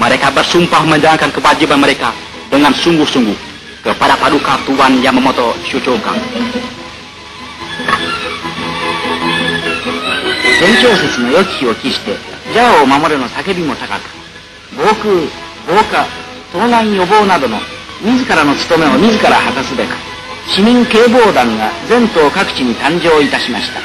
Mereka bersumpah menjalankan kewajiban mereka dengan sungguh-sungguh kepada paduka Tuan Yamamoto Shuchoukan. 前朝節の良き日を期してジャオを守れの叫びも高く、防空、防火、盗難予防などの自らの務めを自ら果たすべく、市民警防団が全島各地に誕生いたしました。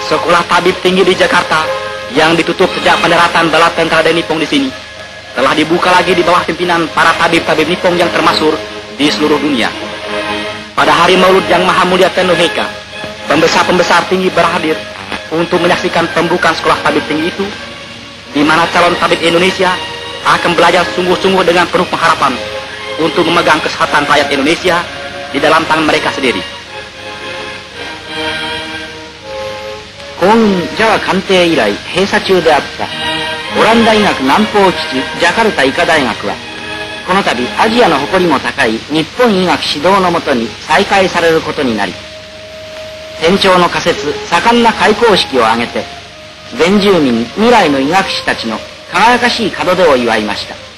Sekolah tabib tinggi di Jakarta yang ditutup sejak pendaratan bala tentara Nippon di sini telah dibuka lagi di bawah pimpinan para tabib-tabib Nippon yang termasyhur di seluruh dunia. Pada hari Maulud yang Maha Mulia Tenno Heika, pembesar-pembesar tinggi berhadir untuk menyaksikan pembukaan sekolah tabib tinggi itu, di mana calon tabib Indonesia akan belajar sungguh-sungguh dengan penuh pengharapan untuk memegang kesehatan rakyat Indonesia di dalam tangan mereka sendiri. 皇軍ジャワ艦艇以来閉鎖中であったオランダ医学南方基地ジャカルタ医科大学は、この度アジアの誇りも高い日本医学指導のもとに再開されることになり、天朝の仮設盛んな開校式を挙げて、全住民未来の医学士たちの輝かしい門出を祝いました。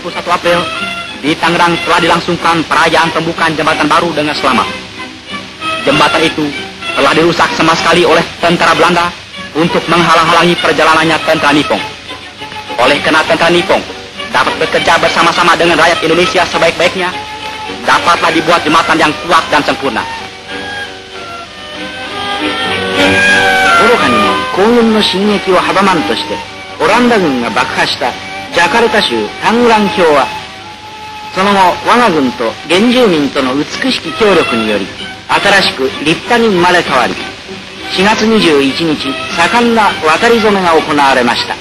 21 April di Tangerang telah dilangsungkan perayaan pembukaan jembatan baru dengan selamat. Jembatan itu telah dirusak sama sekali oleh tentara Belanda untuk menghalang-halangi perjalanannya tentara Nippon. Oleh karena tentara Nippon dapat bekerja bersama-sama dengan rakyat Indonesia sebaik-baiknya, dapatlah dibuat jembatan yang kuat dan sempurna. 愚かにも皇軍の進撃を阻まんとしてオランダ軍が爆破したジャカルタ州タングラン橋は、その後我が軍と原住民との美しき協力により新しく立派に生まれ変わり、4月21日盛んな渡り初めが行われました。